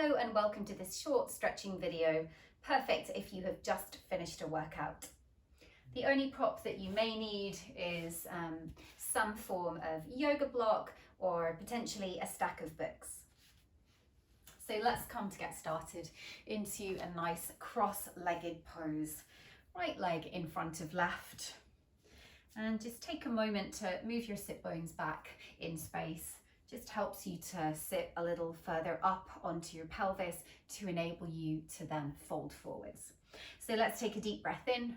Hello and welcome to this short stretching video, perfect if you have just finished a workout. The only prop that you may need is some form of yoga block or potentially a stack of books. So let's come to get started into a nice cross-legged pose. Right leg in front of left. And just take a moment to move your sit bones back in space. Just helps you to sit a little further up onto your pelvis to enable you to then fold forwards. So let's take a deep breath in,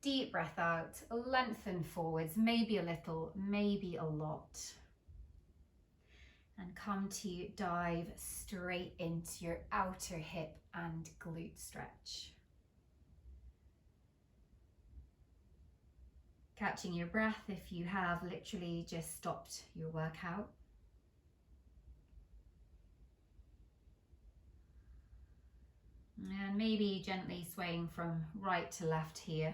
deep breath out, lengthen forwards, maybe a little, maybe a lot. And come to dive straight into your outer hip and glute stretch. Catching your breath if you have literally just stopped your workout. And maybe gently swaying from right to left here,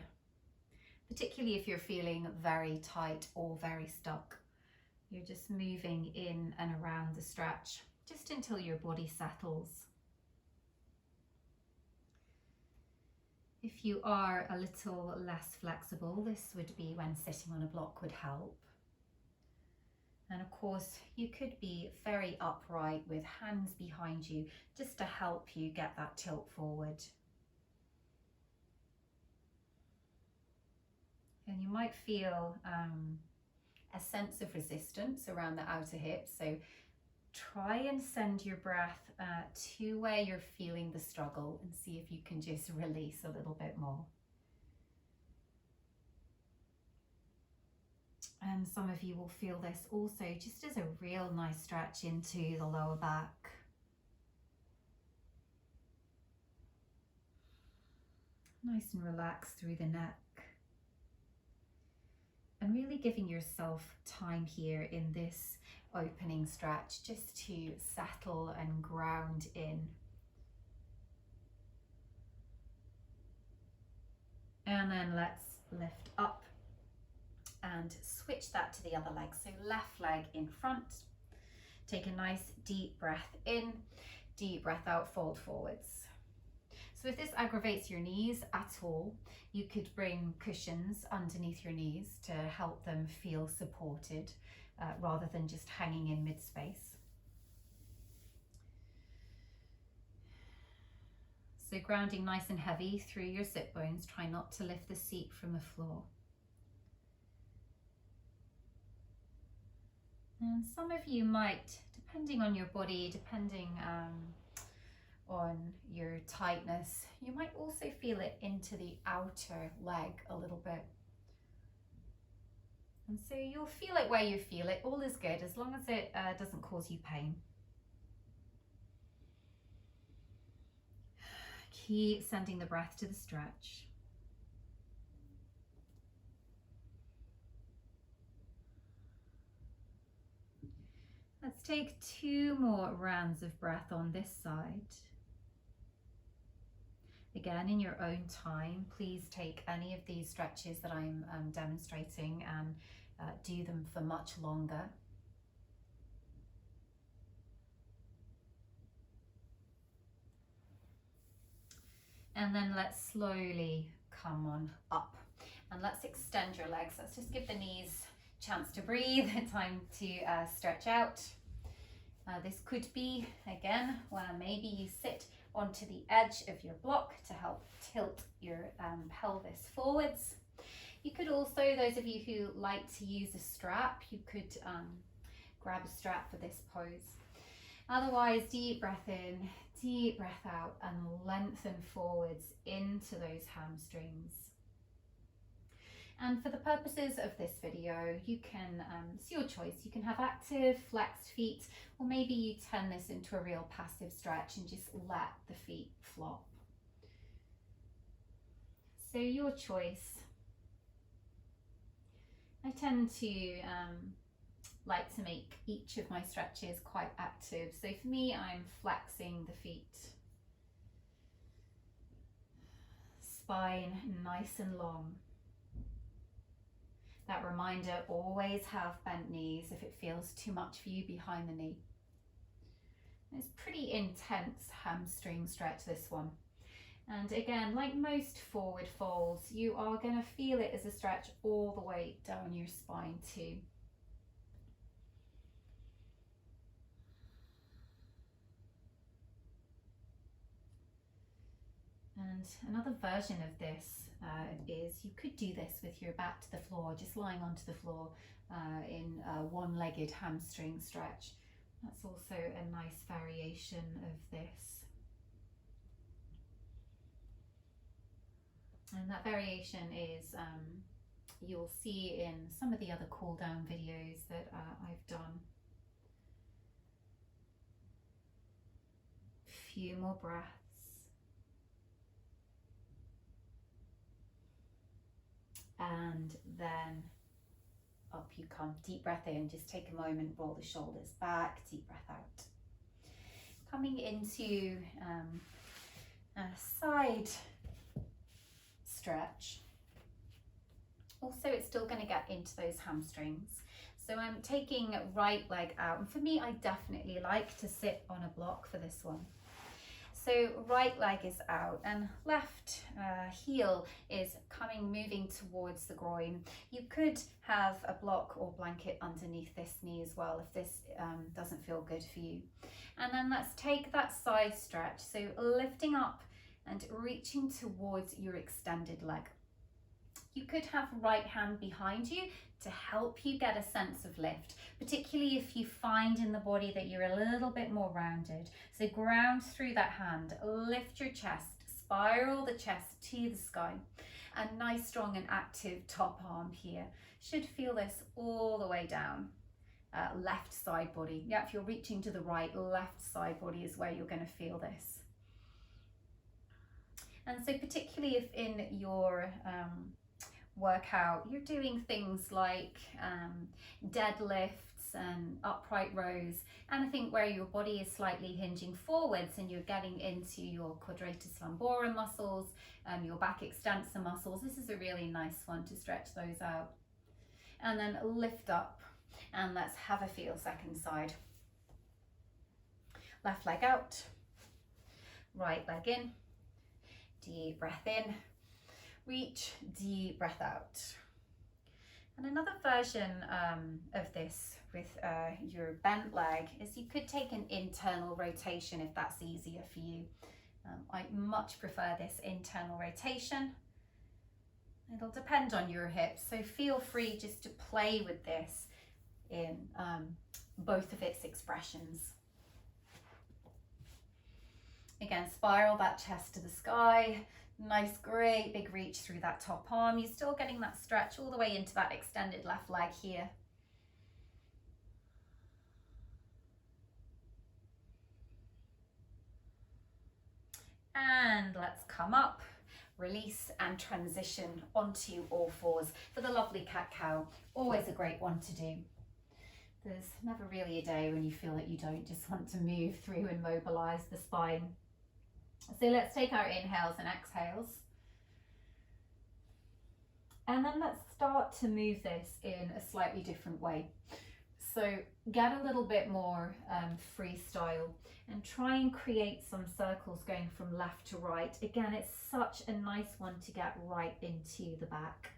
particularly if you're feeling very tight or very stuck. You're just moving in and around the stretch, just until your body settles. If you are a little less flexible, this would be when sitting on a block would help. And of course, you could be very upright with hands behind you just to help you get that tilt forward. And you might feel a sense of resistance around the outer hip. So try and send your breath to where you're feeling the struggle and see if you can just release a little bit more. And some of you will feel this also just as a real nice stretch into the lower back. Nice and relaxed through the neck. And really giving yourself time here in this opening stretch just to settle and ground in. And then let's lift up and switch that to the other leg. So left leg in front. Take a nice deep breath in, deep breath out, fold forwards. So if this aggravates your knees at all, you could bring cushions underneath your knees to help them feel supported rather than just hanging in mid-space. So grounding nice and heavy through your sit bones. Try not to lift the seat from the floor. And some of you might, depending on your body, depending on your tightness, you might also feel it into the outer leg a little bit. And so you'll feel it where you feel it. All is good as long as it doesn't cause you pain. Keep sending the breath to the stretch. Let's take 2 more rounds of breath on this side. Again, in your own time, please take any of these stretches that I'm demonstrating and do them for much longer. And then let's slowly come on up. And let's extend your legs. Let's just give the knees a chance to breathe, time to stretch out. This could be, again, where maybe you sit onto the edge of your block to help tilt your pelvis forwards. You could also, those of you who like to use a strap, you could grab a strap for this pose. Otherwise, deep breath in, deep breath out, and lengthen forwards into those hamstrings. And for the purposes of this video, you can, it's your choice, you can have active, flexed feet, or maybe you turn this into a real passive stretch and just let the feet flop. So your choice. I tend to like to make each of my stretches quite active. So for me, I'm flexing the feet. Spine nice and long. That reminder, always have bent knees if it feels too much for you behind the knee. It's pretty intense hamstring stretch, this one. And again, like most forward folds, you are going to feel it as a stretch all the way down your spine too. And another version of this is you could do this with your back to the floor, just lying onto the floor in a one-legged hamstring stretch. That's also a nice variation of this. And that variation is, you'll see in some of the other cool down videos that I've done. Few more breaths. And then up you come. Deep breath in, just take a moment, roll the shoulders back, deep breath out. Coming into a side stretch. Also, it's still going to get into those hamstrings. So I'm taking right leg out. And for me, I definitely like to sit on a block for this one. So right leg is out and left heel is moving towards the groin. You could have a block or blanket underneath this knee as well if this doesn't feel good for you. And then let's take that side stretch. So lifting up and reaching towards your extended leg. You could have right hand behind you to help you get a sense of lift, particularly if you find in the body that you're a little bit more rounded. So ground through that hand, lift your chest, spiral the chest to the sky. A nice, strong and active top arm here. Should feel this all the way down. Left side body. Yeah, if you're reaching to the right, left side body is where you're going to feel this. And so particularly if in your workout you're doing things like deadlifts and upright rows, anything where your body is slightly hinging forwards and you're getting into your quadratus lumborum muscles, your back extensor muscles, this is a really nice one to stretch those out. And then lift up and let's have a feel second side. Left leg out, right leg in, deep breath in, reach, deep breath out. And another version of this with your bent leg is you could take an internal rotation if that's easier for you. I much prefer this internal rotation. It'll depend on your hips, so feel free just to play with this in both of its expressions. Again, spiral that chest to the sky. Nice, great big reach through that top arm. You're still getting that stretch all the way into that extended left leg here. And let's come up, release and transition onto all fours for the lovely cat-cow. Always a great one to do. There's never really a day when you feel that you don't just want to move through and mobilize the spine. So let's take our inhales and exhales. And then let's start to move this in a slightly different way. So get a little bit more freestyle and try and create some circles going from left to right. Again, it's such a nice one to get right into the back.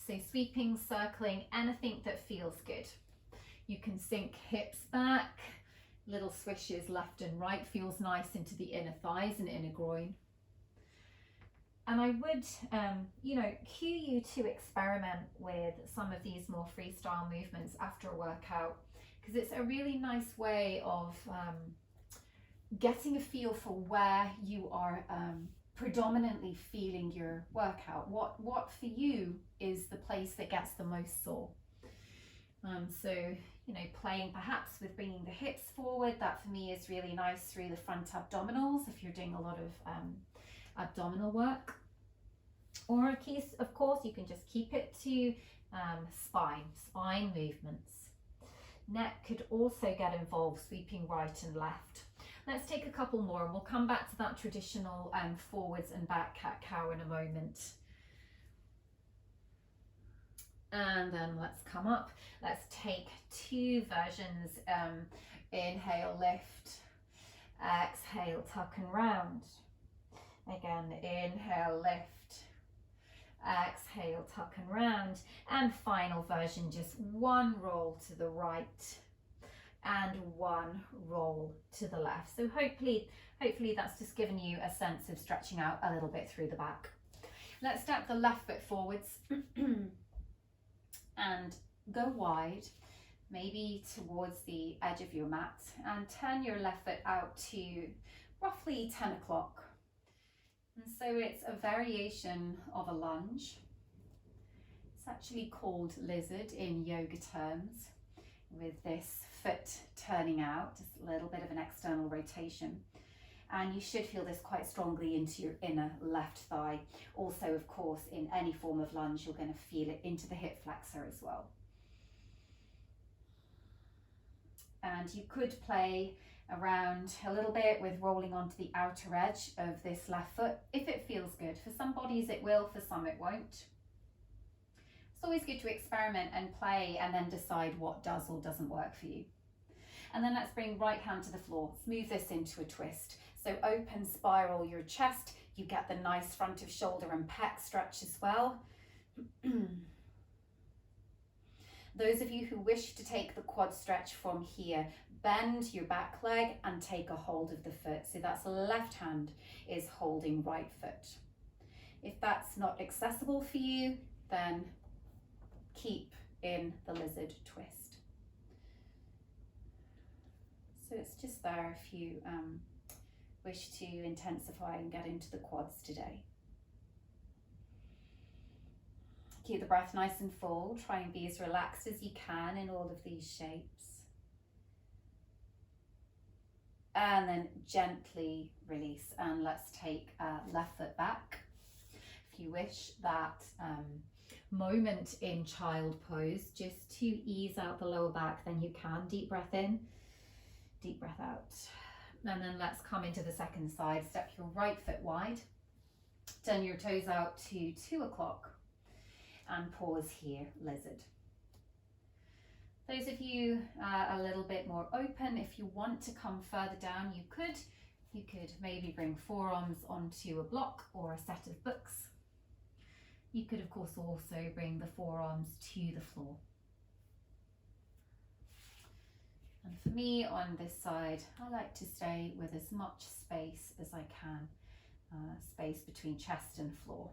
So sweeping, circling, anything that feels good. You can sink hips back, little swishes left and right, feels nice into the inner thighs and inner groin. And I would, cue you to experiment with some of these more freestyle movements after a workout, because it's a really nice way of getting a feel for where you are predominantly feeling your workout. What for you is the place that gets the most sore. Playing perhaps with bringing the hips forward. That for me is really nice through the front abdominals if you're doing a lot of abdominal work. Or of course, you can just keep it to spine movements. Neck could also get involved, sweeping right and left. Let's take a couple more and we'll come back to that traditional forwards and back cat-cow in a moment. And then let's come up. Let's take two versions Inhale, lift. Exhale, tuck and round. Again, inhale, lift. Exhale, tuck and round. And final version, just one roll to the right and one roll to the left. So hopefully that's just given you a sense of stretching out a little bit through the back. Let's step the left foot forwards and go wide, maybe towards the edge of your mat, and turn your left foot out to roughly 10 o'clock. And so it's a variation of a lunge. It's actually called lizard in yoga terms, with this foot turning out, just a little bit of an external rotation. And you should feel this quite strongly into your inner left thigh. Also, of course, in any form of lunge, you're going to feel it into the hip flexor as well. And you could play around a little bit with rolling onto the outer edge of this left foot if it feels good. For some bodies it will, for some it won't. It's always good to experiment and play and then decide what does or doesn't work for you. And then let's bring right hand to the floor, smooth this into a twist. So open spiral your chest, you get the nice front of shoulder and pec stretch as well. Those of you who wish to take the quad stretch from here, bend your back leg and take a hold of the foot. So that's left hand is holding right foot. If that's not accessible for you, then keep in the lizard twist. So it's just there if you wish to intensify and get into the quads today. Keep the breath nice and full. Try and be as relaxed as you can in all of these shapes. And then gently release. And let's take left foot back. If you wish that moment in child pose, just to ease out the lower back, then you can. Deep breath in, deep breath out. And then let's come into the second side. Step your right foot wide. Turn your toes out to 2 o'clock. And pause here, lizard. Those of you a little bit more open, if you want to come further down, you could maybe bring forearms onto a block or a set of books. You could of course also bring the forearms to the floor. And for me on this side, I like to stay with as much space as I can, space between chest and floor.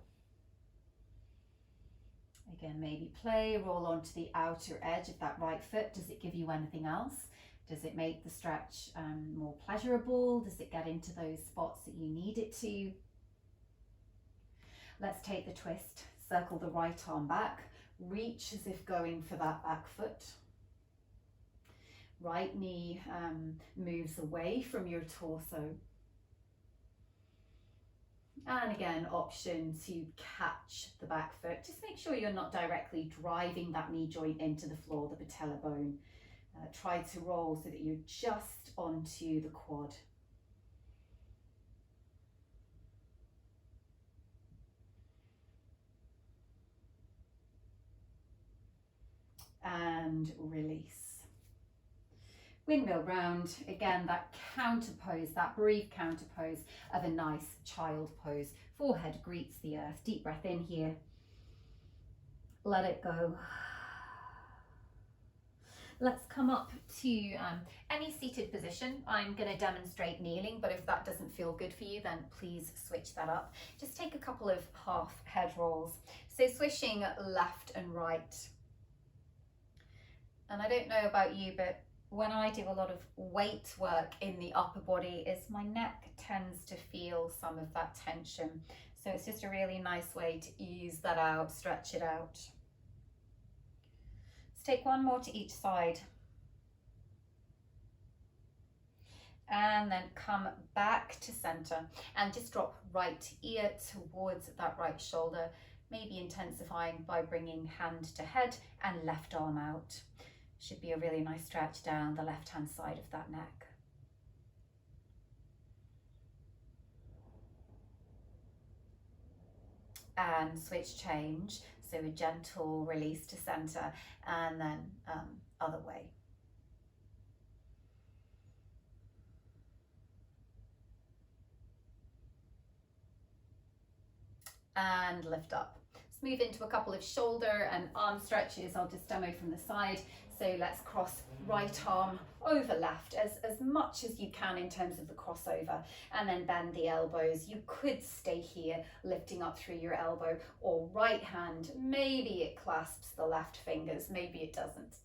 Again, maybe play, roll onto the outer edge of that right foot. Does it give you anything else? Does it make the stretch more pleasurable? Does it get into those spots that you need it to? Let's take the twist. Circle the right arm back. Reach as if going for that back foot. Right knee moves away from your torso. And again, option to catch the back foot. Just make sure you're not directly driving that knee joint into the floor, the patella bone. Try to roll so that you're just onto the quad. And release. Windmill round, again that counter pose, that brief counter pose of a nice child pose. Forehead greets the earth. Deep breath in here. Let it go. Let's come up to any seated position. I'm going to demonstrate kneeling, but if that doesn't feel good for you, then please switch that up. Just take a couple of half head rolls. So swishing left and right. And I don't know about you, but when I do a lot of weight work in the upper body, my neck tends to feel some of that tension. So it's just a really nice way to ease that out, stretch it out. Let's take one more to each side. And then come back to center and just drop right ear towards that right shoulder, maybe intensifying by bringing hand to head and left arm out. Should be a really nice stretch down the left-hand side of that neck. And switch change, so a gentle release to center and then other way. and lift up. Let's move into a couple of shoulder and arm stretches. I'll just demo from the side. So let's cross right arm over left as much as you can in terms of the crossover, and then bend the elbows. You could stay here lifting up through your elbow, or right hand, maybe it clasps the left fingers, maybe it doesn't.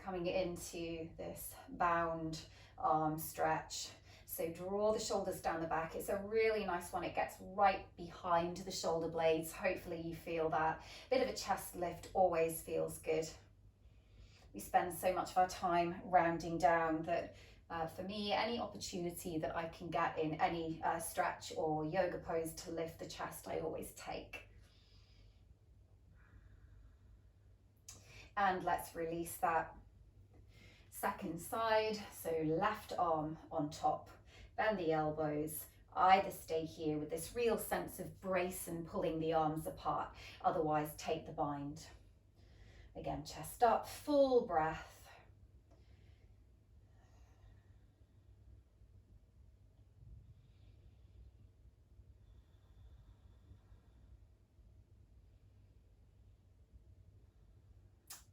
Coming into this bound arm stretch. So draw the shoulders down the back. It's a really nice one. It gets right behind the shoulder blades. Hopefully you feel that. Bit of a chest lift always feels good. We spend so much of our time rounding down that for me, any opportunity that I can get in any stretch or yoga pose to lift the chest, I always take. And let's release that. Second side, so left arm on top, bend the elbows, either stay here with this real sense of brace and pulling the arms apart, otherwise take the bind. Again, chest up, full breath.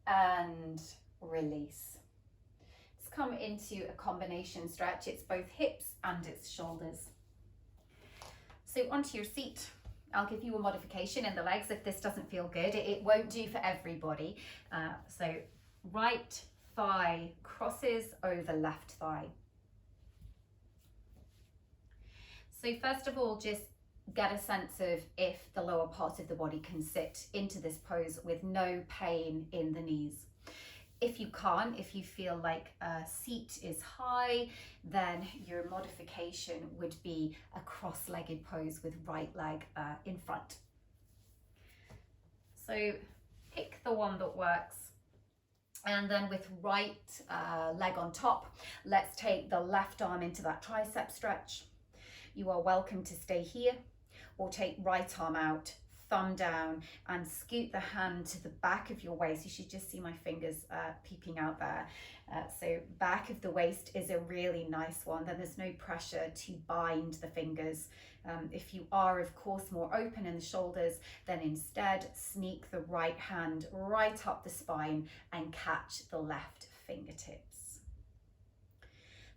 And release. Let's come into a combination stretch. It's both hips and it's shoulders. So onto your seat. I'll give you a modification in the legs if this doesn't feel good. It won't do for everybody. So right thigh crosses over left thigh. So first of all, just get a sense of if the lower part of the body can sit into this pose with no pain in the knees. If you can't, if you feel like a seat is high, then your modification would be a cross-legged pose with right leg in front. So pick the one that works. And then with right leg on top, let's take the left arm into that tricep stretch. You are welcome to stay here or take right arm out, thumb down, and scoot the hand to the back of your waist. You should just see my fingers peeping out there. So back of the waist is a really nice one. Then there's no pressure to bind the fingers. If you are, of course, more open in the shoulders, then instead sneak the right hand right up the spine and catch the left fingertips.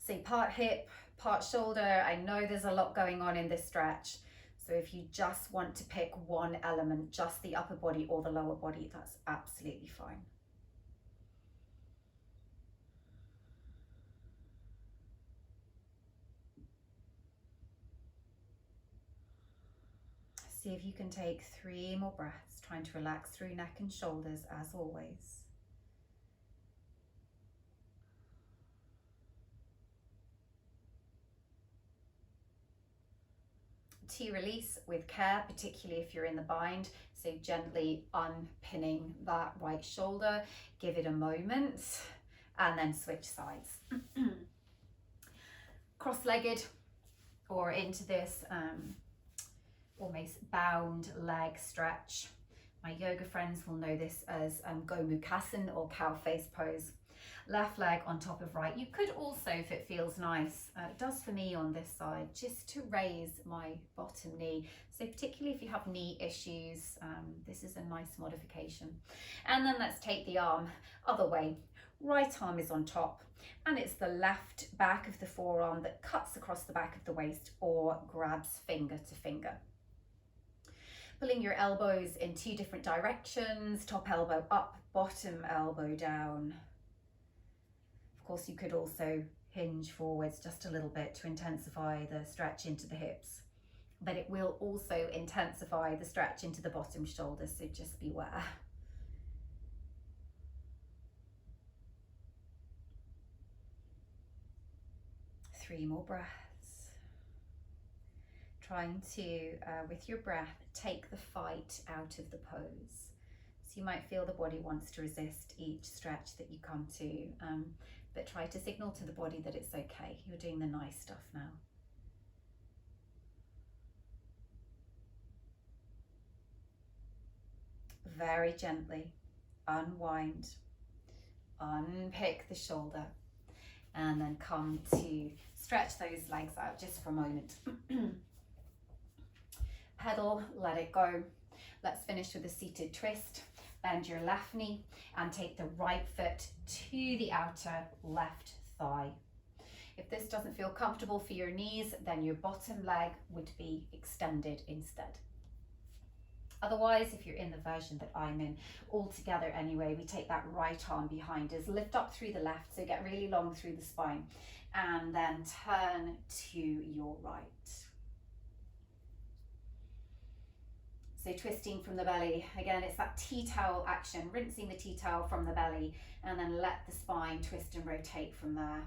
So part hip, part shoulder. I know there's a lot going on in this stretch. So if you just want to pick one element, just the upper body or the lower body, that's absolutely fine. See if you can take 3 more breaths, trying to relax through neck and shoulders as always. To release with care, particularly if you're in the bind, so gently unpinning that right shoulder, give it a moment, and then switch sides. Cross-legged or into this almost bound leg stretch. My yoga friends will know this as Gomukhasana or cow face pose. Left leg on top of right. You could also, if it feels nice, it does for me on this side, just to raise my bottom knee. So particularly if you have knee issues, this is a nice modification. And then let's take the arm other way. Right arm is on top, and it's the left back of the forearm that cuts across the back of the waist or grabs finger to finger. Pulling your elbows in 2 different directions, top elbow up, bottom elbow down. Of course, you could also hinge forwards just a little bit to intensify the stretch into the hips, but it will also intensify the stretch into the bottom shoulders, so just beware. Three more breaths. Trying to, with your breath, take the fight out of the pose. So you might feel the body wants to resist each stretch that you come to, but try to signal to the body that it's okay. You're doing the nice stuff now. Very gently unwind, unpick the shoulder, and then come to stretch those legs out just for a moment. pedal, let it go. Let's finish with a seated twist. Bend your left knee and take the right foot to the outer left thigh. If this doesn't feel comfortable for your knees, then your bottom leg would be extended instead. Otherwise, if you're in the version that I'm in, all together anyway, we take that right arm behind us, lift up through the left, so get really long through the spine, and then turn to your right. So twisting from the belly, again, it's that tea towel action, rinsing the tea towel from the belly, and then let the spine twist and rotate from there.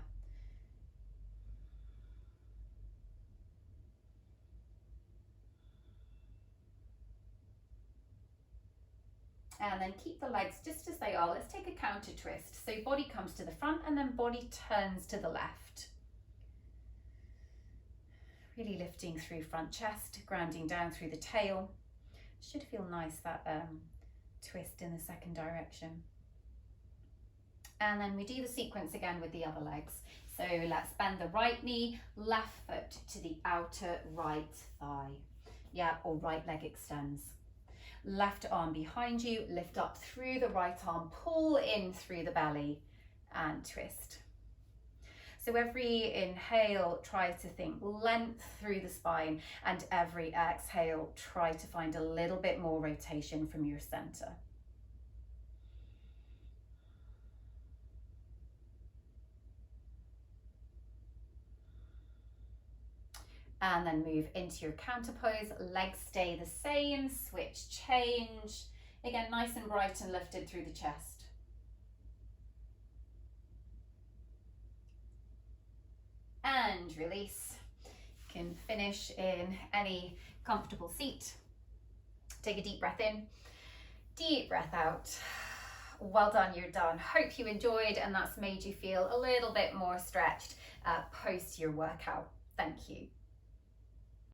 And then keep the legs just as they are. Let's take a counter twist. So body comes to the front and then body turns to the left. Really lifting through front chest, grounding down through the tail. Should feel nice, that twist in the second direction. And then we do the sequence again with the other legs. So let's bend the right knee, left foot to the outer right thigh. Yeah, or right leg extends. Left arm behind you, lift up through the right arm, pull in through the belly and twist. So every inhale, try to think length through the spine, and every exhale, try to find a little bit more rotation from your center. And then move into your counter pose, legs stay the same, switch, change. Again, nice and bright and lifted through the chest. And release. You can finish in any comfortable seat. Take a deep breath in, deep breath out. Well done, you're done. Hope you enjoyed and that's made you feel a little bit more stretched post your workout. Thank you.